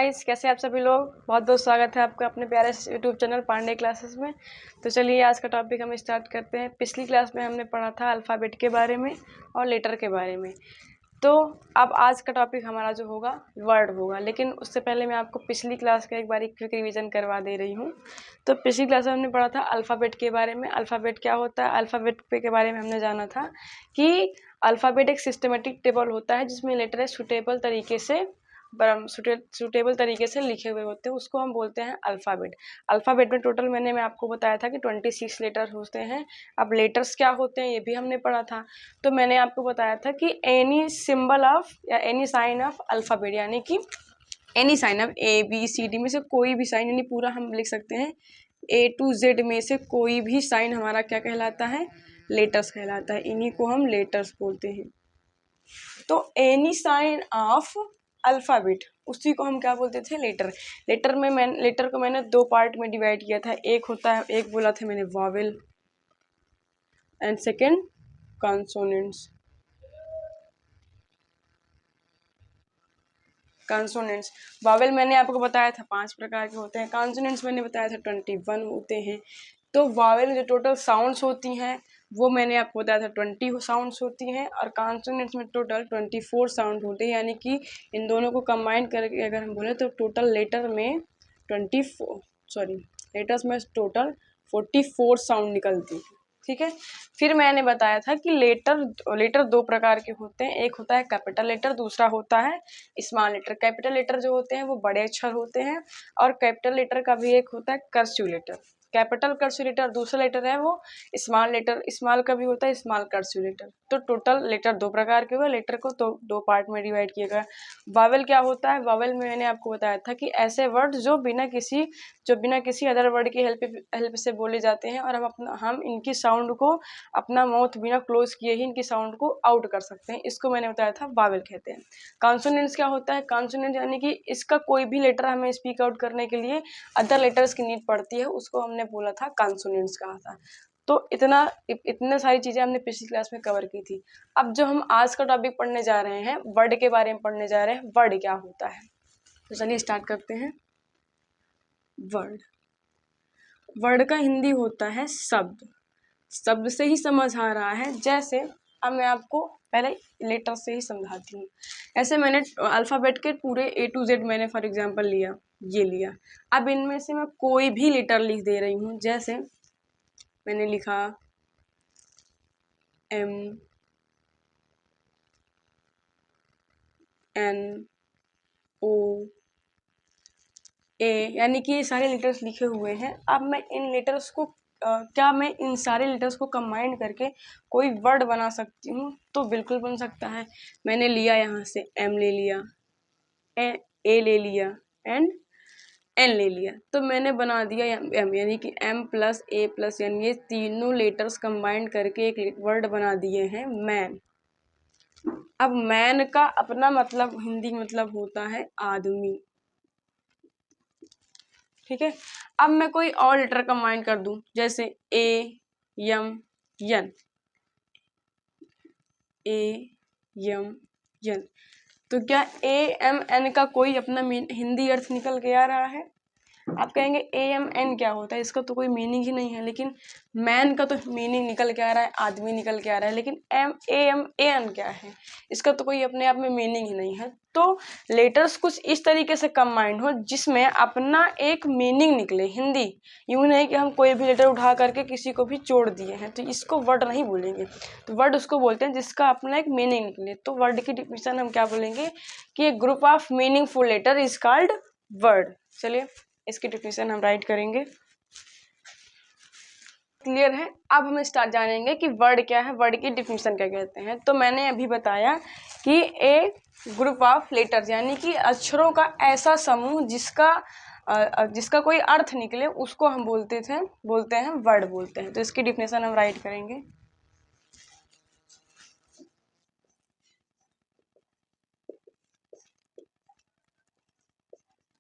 Guys, कैसे आप सभी लोग। बहुत बहुत स्वागत है आपका अपने प्यारे यूट्यूब चैनल पांडे क्लासेस में। तो चलिए आज का टॉपिक हम स्टार्ट करते हैं। पिछली क्लास में हमने पढ़ा था अल्फ़ाबेट के बारे में और लेटर के बारे में। तो अब आज का टॉपिक हमारा जो होगा वर्ड होगा, लेकिन उससे पहले मैं आपको पिछली क्लास का एक बार क्विक रिवीजन करवा दे रही हूँ। तो पिछली क्लास में हमने पढ़ा था अल्फ़ाबेट के बारे में। अल्फ़ाबेट क्या होता है, अल्फ़ाबेट के बारे में हमने जाना था कि अल्फ़ाबेट एक सिस्टमेटिक टेबल होता है जिसमें लेटर सुटेबल तरीके से लिखे हुए होते हैं, उसको हम बोलते हैं अल्फ़ाबेट। अल्फ़ाबेट में टोटल मैं आपको बताया था कि 26 लेटर्स होते हैं। अब लेटर्स क्या होते हैं ये भी हमने पढ़ा था। तो मैंने आपको बताया था कि एनी सिंबल ऑफ या एनी साइन ऑफ अल्फ़ाबेट, यानी कि एनी साइन ऑफ ABCD में से कोई भी साइन, यानी पूरा हम लिख सकते हैं A to Z में से कोई भी साइन हमारा क्या कहलाता है, लेटर्स कहलाता है। इन्हीं को हम लेटर्स बोलते हैं। तो एनी साइन ऑफ अल्फ़ाबेट, उसी को हम क्या बोलते थे, लेटर। लेटर को मैंने दो पार्ट में डिवाइड किया था। एक बोला था मैंने vowel and second consonants. Vowel मैंने आपको बताया था 5 प्रकार के होते हैं। कॉन्सोनेंट्स मैंने बताया था 21 होते हैं। तो वॉवेल में जो टोटल साउंड्स होती हैं वो मैंने आपको बताया था 20 साउंड्स होती हैं, और कॉन्सोनेंट्स में टोटल 24 साउंड होते हैं। यानी कि इन दोनों को कंबाइन करके अगर हम बोले तो टोटल लेटर्स में टोटल 44 साउंड निकलती है। ठीक है। फिर मैंने बताया था कि लेटर दो प्रकार के होते हैं। एक होता है कैपिटल लेटर, दूसरा होता है स्मॉल लेटर। कैपिटल लेटर जो होते हैं वो बड़े अक्षर होते हैं, और कैपिटल लेटर का भी एक होता है cursive letter. Capital cursive letter दूसरा लेटर है वो स्मॉल लेटर। स्मॉल का भी होता है स्मॉल कर्सिव लेटर। तो टोटल लेटर दो प्रकार के हुए। लेटर को तो दो पार्ट में डिवाइड किया गया। वावेल क्या होता है, वावेल में मैंने आपको बताया था कि ऐसे वर्ड जो बिना किसी अदर वर्ड की हेल्प से बोले जाते हैं, और हम इनकी साउंड को अपना माउथ बिना क्लोज किए ही इनकी साउंड को आउट कर सकते हैं। इसको मैंने बताया था वावेल कहते हैं। कॉन्सोनेंट्स क्या होता है, कॉन्सोनेंट यानी कि इसका कोई भी लेटर हमें स्पीक आउट करने के लिए अदर लेटर्स की नीड पड़ती है, उसको हमने बोला था कॉन्सोनेंट्स कहा था। तो इतने सारी चीजें हमने पिछली क्लास में कवर की थी। अब जो हम आज का टॉपिक पढ़ने जा रहे हैं, वर्ड के बारे में पढ़ने जा रहे हैं। वर्ड क्या होता है, तो चलिए स्टार्ट करते हैं। वर्ड का हिंदी होता है शब्द। शब्द से ही समझ आ रहा है। जैसे अब मैं आपको पहले लेटर से ही समझाती हूँ। ऐसे मैंने अल्फ़ाबेट के पूरे A to Z मैंने फॉर एग्जांपल लिया। अब इनमें से मैं कोई भी लेटर लिख दे रही हूँ। जैसे मैंने लिखा M N O A, यानी कि ये सारे लेटर्स लिखे हुए हैं। अब मैं इन लेटर्स को क्या मैं इन सारे लेटर्स को कंबाइन करके कोई वर्ड बना सकती हूँ? तो बिल्कुल बन सकता है। मैंने लिया यहाँ से M ले लिया, A ले लिया एंड N ले लिया, तो मैंने बना दिया M, यानी कि M plus A plus N, ये तीनों लेटर्स कंबाइन करके एक वर्ड बना दिए हैं मैन। अब मैन का अपना मतलब हिंदी मतलब होता है आदमी। ठीक है। अब मैं कोई और लेटर कंबाइन कर दूं, जैसे A M N, A M N, तो क्या A M N का कोई अपना हिंदी अर्थ निकल के आ रहा है? आप कहेंगे AMN क्या होता है, इसका तो कोई मीनिंग ही नहीं है। लेकिन मैन का तो मीनिंग निकल के आ रहा है, आदमी निकल के आ रहा है। लेकिन AMAN क्या है, इसका तो कोई अपने आप में मीनिंग ही नहीं है। तो लेटर्स कुछ इस तरीके से कंबाइंड हो जिसमें अपना एक मीनिंग निकले हिंदी। यूँ नहीं कि हम कोई भी लेटर उठा करके किसी को भी जोड़ दिए हैं, तो इसको वर्ड नहीं बोलेंगे। तो वर्ड उसको बोलते हैं जिसका अपना एक मीनिंग निकले। तो वर्ड की डिफिनेशन हम क्या बोलेंगे कि एक group of meaningful letter is called word. चलिए इसकी डिफिनेशन हम राइट करेंगे। क्लियर है। अब हम स्टार्ट जानेंगे कि वर्ड क्या है, वर्ड की डिफिनेशन क्या कहते हैं। तो मैंने अभी बताया कि ए ग्रुप ऑफ लेटर्स, यानी कि अक्षरों का ऐसा समूह जिसका कोई अर्थ निकले, उसको हम बोलते हैं वर्ड बोलते हैं। तो इसकी डिफिनेशन हम राइट करेंगे।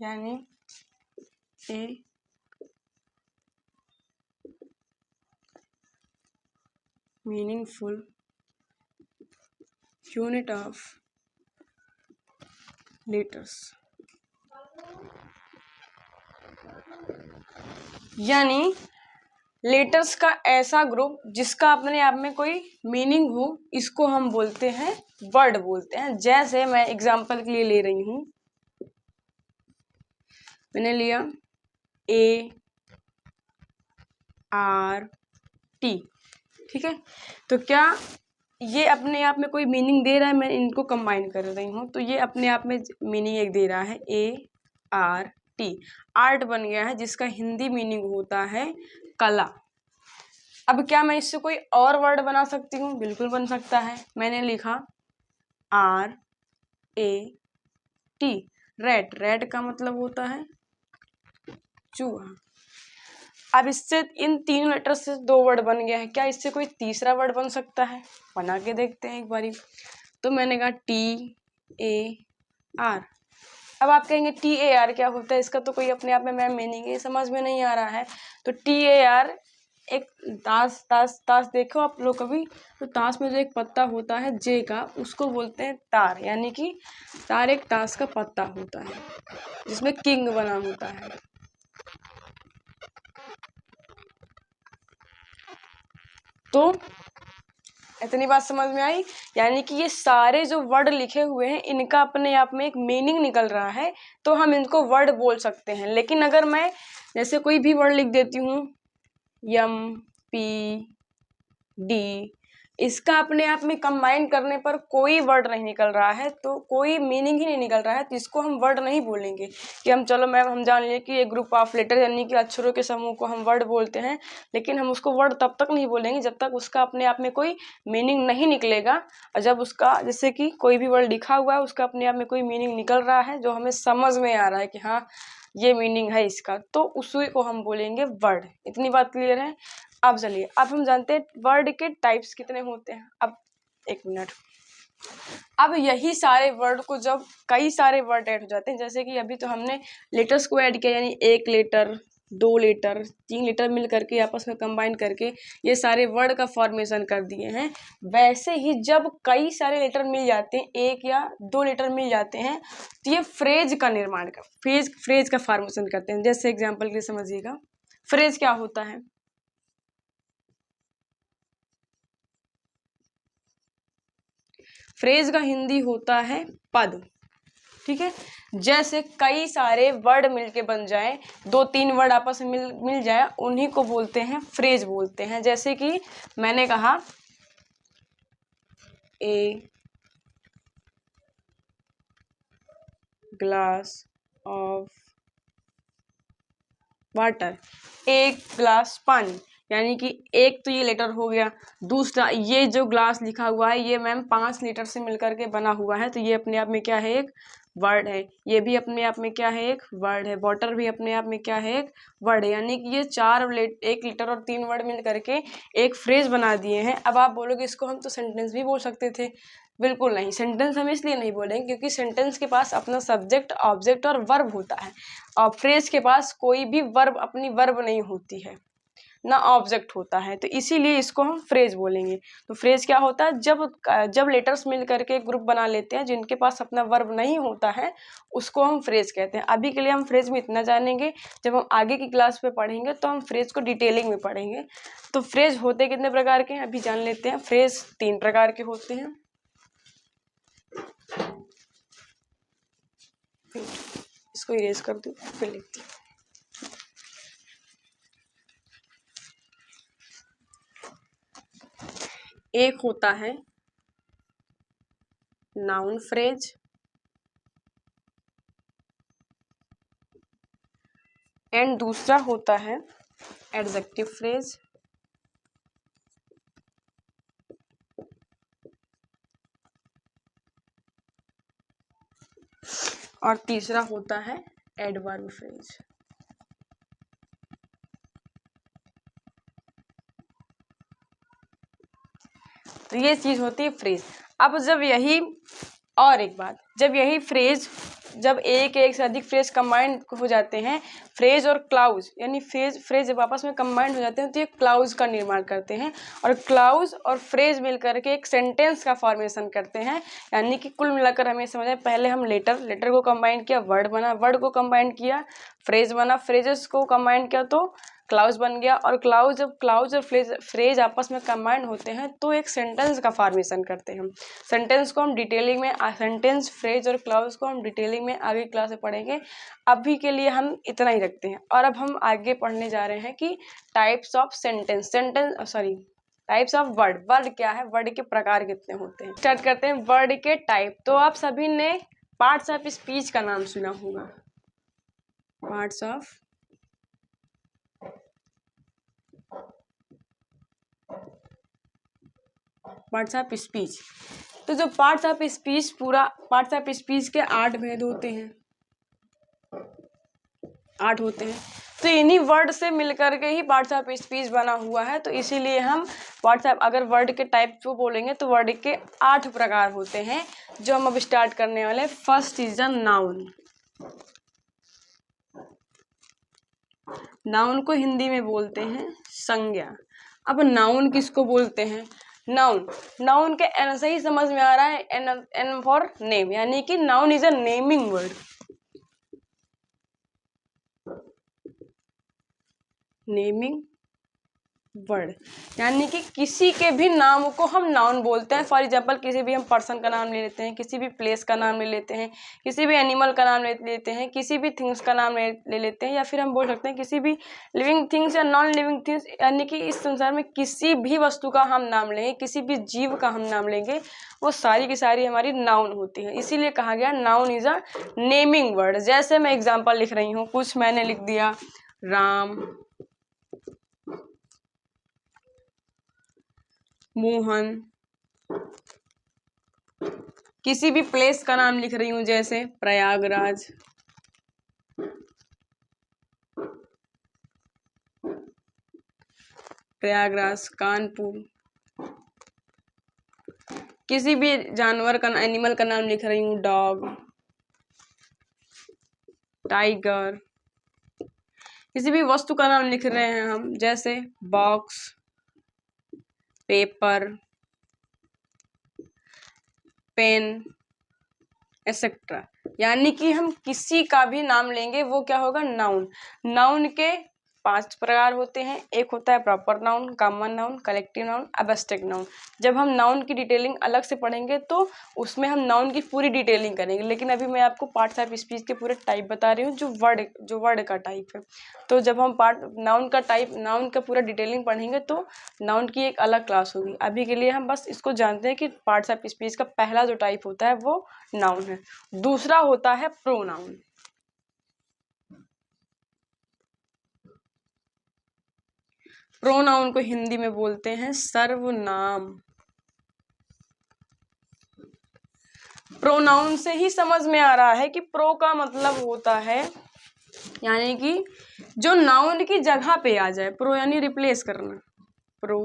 यानी ए meaningful unit of letters। यानी लेटर्स का ऐसा ग्रुप जिसका अपने आप में कोई मीनिंग हो, इसको हम बोलते हैं वर्ड बोलते हैं। जैसे मैं एग्जांपल के लिए ले रही हूं, मैंने लिया ART, ठीक है। तो क्या ये अपने आप में कोई मीनिंग दे रहा है? मैं इनको कंबाइन कर रही हूँ तो ये अपने आप में मीनिंग एक दे रहा है, ART। आर्ट बन गया है जिसका हिंदी मीनिंग होता है कला। अब क्या मैं इससे कोई और वर्ड बना सकती हूँ? बिल्कुल बन सकता है। मैंने लिखा RAT, रैट। रैट का मतलब होता है चूहा। अब इससे इन 3 लेटर से 2 वर्ड बन गया है। क्या इससे कोई तीसरा वर्ड बन सकता है? बना के देखते हैं एक बारी। तो मैंने कहा TAR। अब आप कहेंगे TAR क्या होता है? इसका तो कोई अपने आप में मैम मीनिंग है, समझ में नहीं आ रहा है। तो TAR एक ताश देखो आप लोग कभी, तो ताश में जो एक पत्ता होता है जे का, उसको बोलते हैं तार। यानी कि तार एक ताश का पत्ता होता है जिसमें किंग बना होता है। तो इतनी बात समझ में आई? यानी कि ये सारे जो वर्ड लिखे हुए हैं इनका अपने आप में एक मीनिंग निकल रहा है, तो हम इनको वर्ड बोल सकते हैं। लेकिन अगर मैं जैसे कोई भी वर्ड लिख देती हूँ, MPD, इसका अपने आप में कंबाइन करने पर कोई वर्ड नहीं निकल रहा है, तो कोई मीनिंग ही नहीं निकल रहा है, तो इसको हम वर्ड नहीं बोलेंगे। कि हम चलो मैम हम जान लें कि ये ग्रुप ऑफ लेटर यानी कि अक्षरों के समूह को हम वर्ड बोलते हैं, लेकिन हम उसको वर्ड तब तक नहीं बोलेंगे जब तक उसका अपने आप में कोई मीनिंग नहीं निकलेगा। और जब उसका जैसे कि कोई भी वर्ड लिखा हुआ है उसका अपने आप में कोई मीनिंग निकल रहा है जो हमें समझ में आ रहा है कि हाँ ये मीनिंग है इसका, तो उसी को हम बोलेंगे वर्ड। इतनी बात क्लियर है? अब चलिए, अब हम जानते हैं वर्ड के टाइप्स कितने होते हैं। अब एक मिनट, अब यही सारे वर्ड को जब कई सारे वर्ड ऐड हो जाते हैं, जैसे कि अभी तो हमने लेटर्स को ऐड किया, यानी 1 लेटर 2 लेटर 3 लेटर मिल करके आपस में कंबाइन करके ये सारे वर्ड का फॉर्मेशन कर दिए हैं। वैसे ही जब कई सारे लेटर मिल जाते हैं, 1 या 2 लेटर मिल जाते हैं, तो ये फ्रेज का निर्माण कर फ्रेज का फॉर्मेशन करते हैं। जैसे एग्जाम्पल के लिए समझिएगा, फ्रेज क्या होता है? फ्रेज का हिंदी होता है पद, ठीक है। जैसे कई सारे वर्ड मिलके बन जाए, 2-3 वर्ड आपस में मिल जाए, उन्हीं को बोलते हैं फ्रेज बोलते हैं। जैसे कि मैंने कहा ए ग्लास ऑफ वाटर, एक ग्लास पानी, यानी कि एक तो ये लेटर हो गया। दूसरा ये जो ग्लास लिखा हुआ है ये मैम 5 लीटर से मिलकर के बना हुआ है, तो ये अपने आप में क्या है? एक वर्ड है। ये भी अपने आप में क्या है? एक वर्ड है। वाटर भी अपने आप में क्या है? एक वर्ड है। यानी कि ये 1 लीटर और 3 वर्ड मिल करके एक फ्रेज बना दिए हैं। अब आप बोलोगे इसको हम तो सेंटेंस भी बोल सकते थे। बिल्कुल नहीं, सेंटेंस हम इसलिए नहीं बोलेंगे क्योंकि सेंटेंस के पास अपना सब्जेक्ट ऑब्जेक्ट और वर्ब होता है, और फ्रेज के पास कोई भी वर्ब अपनी वर्ब नहीं होती है, ना ऑब्जेक्ट होता है, तो इसीलिए इसको हम फ्रेज बोलेंगे। तो फ्रेज क्या होता है? जब लेटर्स मिल करके ग्रुप बना लेते हैं जिनके पास अपना वर्ब नहीं होता है, उसको हम फ्रेज कहते हैं। अभी के लिए हम फ्रेज में इतना जानेंगे, जब हम आगे की क्लास पे पढ़ेंगे तो हम फ्रेज को डिटेलिंग में पढ़ेंगे। तो फ्रेज होते कितने प्रकार के हैं अभी जान लेते हैं। फ्रेज 3 प्रकार के होते हैं। इसको इरेज कर दूं, फिर लिखती हूँ। एक होता है नाउन फ्रेज, एंड दूसरा होता है एडजेक्टिव फ्रेज, और तीसरा होता है एडवर्ब फ्रेज। तो ये चीज होती है फ्रेज। अब जब यही, और एक बात, जब यही फ्रेज जब एक से अधिक फ्रेज कंबाइंड हो जाते हैं, फ्रेज और क्लाउज यानी फ्रेज जब आपस में कंबाइंड हो जाते हैं तो ये क्लाउज का निर्माण करते हैं, और क्लाउज और फ्रेज मिलकर के एक सेंटेंस का फॉर्मेशन करते हैं। यानी कि कुल मिलाकर हमें समझे, पहले हम लेटर को कंबाइन किया, वर्ड बना, वर्ड को कंबाइन किया, फ्रेज बना, फ्रेजेस को कंबाइन किया तो क्लाउज बन गया, और जब क्लाउज और फ्रेज आपस में कंबाइंड होते हैं तो एक सेंटेंस का फॉर्मेशन करते हैं। सेंटेंस को हम डिटेलिंग में, सेंटेंस, फ्रेज और क्लाउज को हम डिटेलिंग में आगे क्लास में पढ़ेंगे। अभी के लिए हम इतना ही रखते हैं, और अब हम आगे पढ़ने जा रहे हैं कि types of types of word क्या है, वर्ड के प्रकार कितने होते हैं। स्टार्ट करते हैं वर्ड के टाइप। तो आप सभी ने पार्ट्स ऑफ स्पीच का नाम सुना होगा, पार्ट्स ऑफ स्पीच। तो जो पार्ट्स ऑफ स्पीच, पूरा पार्ट्स ऑफ स्पीच के 8 भेद होते हैं, 8 होते हैं। तो इन्हीं वर्ड से मिलकर के ही पार्ट्स ऑफ स्पीच बना हुआ है। तो इसीलिए हम पार्ट्स ऑफ, अगर वर्ड के टाइप को बोलेंगे तो वर्ड के 8 प्रकार होते हैं, जो हम अब स्टार्ट करने वाले। First is a noun. Noun को हिंदी में बोलते हैं संज्ञा। अब नाउन किसको बोलते हैं? नाउन के एन से ही समझ में आ रहा है, एन फॉर नेम, यानी कि noun is a naming word. Naming word यानी कि किसी के भी नाम को हम नाउन बोलते हैं। फॉर एग्जाम्पल, किसी भी हम पर्सन का नाम ले लेते हैं, किसी भी प्लेस का नाम ले लेते हैं, किसी भी एनिमल का नाम ले लेते हैं, किसी भी थिंग्स का नाम ले लेते हैं, या फिर हम बोल सकते हैं किसी भी लिविंग थिंग्स या नॉन लिविंग थिंग्स, यानी कि इस संसार में किसी भी वस्तु का हम नाम लेंगे, किसी भी जीव का हम नाम लेंगे, वो सारी की सारी हमारी नाउन होती है। इसीलिए कहा गया noun is a naming word. जैसे मैं एग्जाम्पल लिख रही हूँ, कुछ मैंने लिख दिया राम, मोहन, किसी भी प्लेस का नाम लिख रही हूं जैसे प्रयागराज, कानपुर, किसी भी जानवर का, एनिमल का नाम लिख रही हूं डॉग, टाइगर, किसी भी वस्तु का नाम लिख रहे हैं हम जैसे बॉक्स, पेपर, पेन, एक्सेट्रा। यानी कि हम किसी का भी नाम लेंगे वो क्या होगा? नाउन। नाउन के 5 प्रकार होते हैं। एक होता है proper noun, common noun, collective noun, abstract noun. जब हम नाउन की डिटेलिंग अलग से पढ़ेंगे तो उसमें हम नाउन की पूरी डिटेलिंग करेंगे, लेकिन अभी मैं आपको पार्ट्स ऑफ स्पीच के पूरे टाइप बता रही हूँ, जो वर्ड का टाइप है। तो जब हम नाउन का पूरा डिटेलिंग पढ़ेंगे तो नाउन की एक अलग क्लास होगी। अभी के लिए हम बस इसको जानते हैं कि पार्ट्स ऑफ स्पीच का पहला जो टाइप होता है वो नाउन है। दूसरा होता है प्रोनाउन। प्रोनाउन को हिंदी में बोलते हैं सर्वनाम। प्रोनाउन से ही समझ में आ रहा है कि प्रो का मतलब होता है, यानी कि जो नाउन की जगह पे आ जाए। प्रो यानी रिप्लेस करना, प्रो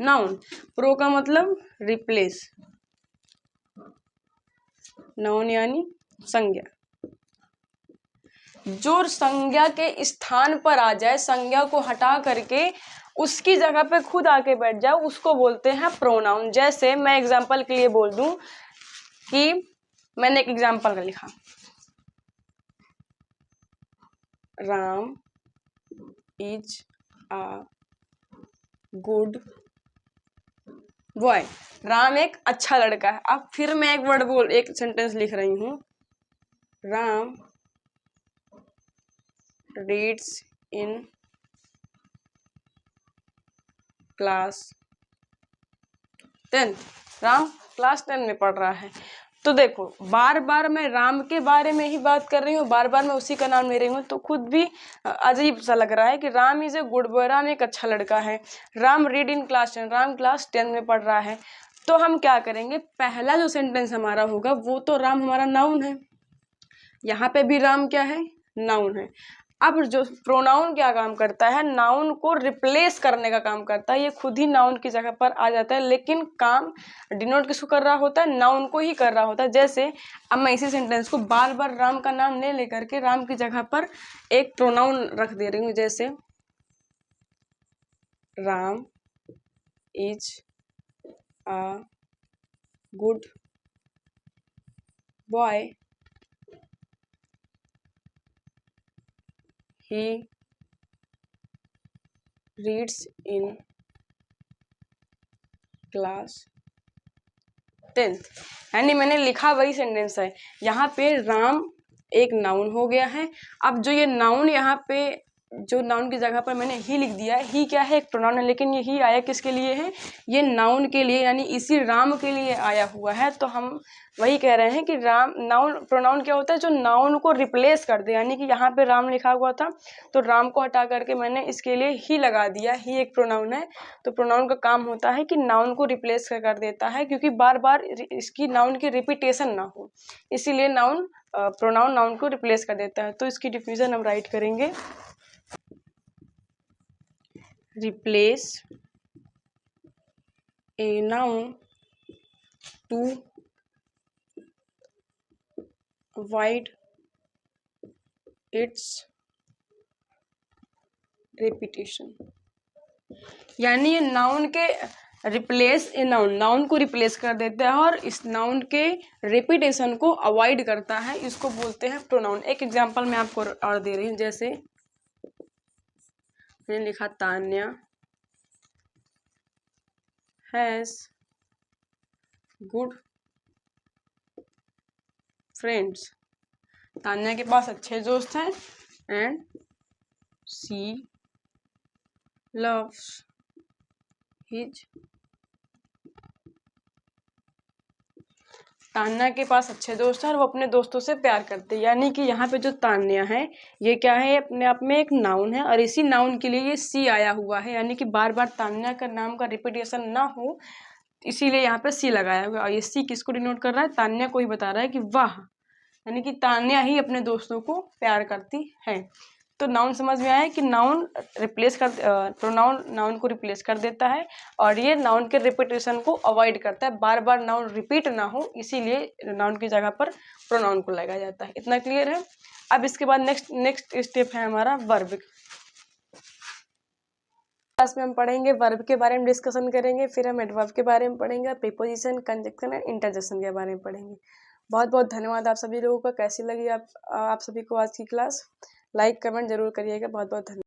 नाउन, प्रो का मतलब रिप्लेस, नाउन यानी संज्ञा। जो संज्ञा के स्थान पर आ जाए, संज्ञा को हटा करके उसकी जगह पे खुद आके बैठ जाए, उसको बोलते हैं प्रोनाउन। जैसे मैं एग्जांपल के लिए बोल दूं कि मैंने एक एग्जांपल का लिखा, Ram is a good boy. Ram एक अच्छा लड़का है। अब फिर मैं एक सेंटेंस लिख रही हूँ, Ram reads in class 10। Ram class 10 में पढ़ रहा है। तो देखो, बार बार मैं राम के बारे में ही बात कर रही हूँ, बार बार मैं उसी का नाम ले रही हूँ, तो खुद भी अजीब सा लग रहा है कि Ram is a good boy, Ram एक अच्छा लड़का है। Ram read in class 10, Ram class 10 में पढ़ रहा है। तो हम क्या करेंगे, पहला जो सेंटेंस हमारा होगा वो तो राम हमारा नाउन है, यहाँ पे भी राम क्या है? नाउन है। अब जो प्रोनाउन क्या काम करता है, नाउन को रिप्लेस करने का काम करता है। ये खुद ही नाउन की जगह पर आ जाता है, लेकिन काम डिनोट किसको कर रहा होता है, नाउन को ही कर रहा होता है। जैसे अब मैं इसी सेंटेंस को बार बार राम का नाम ले लेकर के राम की जगह पर एक प्रोनाउन रख दे रही हूँ, जैसे Ram is a good boy, he reads in class 10th। यानी मैंने लिखा वही सेंटेंस है, यहाँ पे राम एक नाउन हो गया है। अब जो ये नाउन यहाँ पे जो नाउन की जगह पर मैंने ही लिख दिया है, ही क्या है, एक प्रोनाउन है, लेकिन ये ही आया किसके लिए है, ये नाउन के लिए, यानी इसी राम के लिए आया हुआ है। तो हम वही कह रहे हैं कि राम नाउन प्रोनाउन क्या होता है, जो नाउन को रिप्लेस कर दे। यानी कि यहाँ पे राम लिखा हुआ था तो राम को हटा करके मैंने इसके लिए ही लगा दिया, ही एक प्रोनाउन है। तो प्रोनाउन का काम होता है कि नाउन को रिप्लेस कर देता है, क्योंकि बार बार इसकी नाउन की रिपीटेशन ना हो, इसीलिए नाउन प्रोनाउन नाउन को रिप्लेस कर देता है। तो इसकी डिफिनेशन हम राइट करेंगे, replace a noun to avoid its repetition। यानी ये नाउन के रिप्लेस ए नाउन, नाउन को रिप्लेस कर देता है और इस नाउन के रिपीटेशन को अवॉइड करता है, इसको बोलते हैं प्रोनाउन। एक एग्जांपल मैं आपको और दे रही हूँ, जैसे मैंने लिखा Tanya has good friends. Tanya के पास अच्छे दोस्त हैं, and she loves his. Tanya के पास अच्छे दोस्त हैं और वो अपने दोस्तों से प्यार करते हैं। यानी कि यहाँ पे जो तान्या है ये क्या है, अपने आप में एक नाउन है, और इसी नाउन के लिए ये सी आया हुआ है। यानी कि बार बार तान्या का नाम का रिपीटेशन ना हो, इसीलिए यहाँ पे सी लगाया हुआ है। और ये सी किसको डिनोट कर रहा है, तान्या को ही बता रहा है कि वाह, यानी कि तान्या ही अपने दोस्तों को प्यार करती है। तो नाउन समझ में आया कि नाउन रिप्लेस कर प्रोनाउन नाउन को रिप्लेस कर देता है, और ये नाउन के रिपीटेशन को अवॉइड करता है, बार बार नाउन रिपीट ना हो, इसीलिए नाउन की जगह पर प्रोनाउन को लगाया जाता है। इतना क्लियर है। अब इसके बाद नेक्स्ट स्टेप है हमारा वर्ब। क्लास में हम पढ़ेंगे वर्ब के बारे में डिस्कशन करेंगे, फिर हम एडवर्ब के बारे में पढ़ेंगे, प्रीपोजिशन, कंजक्शन एंड इंटरजेक्शन के बारे में पढ़ेंगे। बहुत बहुत धन्यवाद आप सभी लोगों का। कैसी लगी आप सभी को आज की क्लास, लाइक कमेंट जरूर करिएगा। बहुत बहुत धन्यवाद।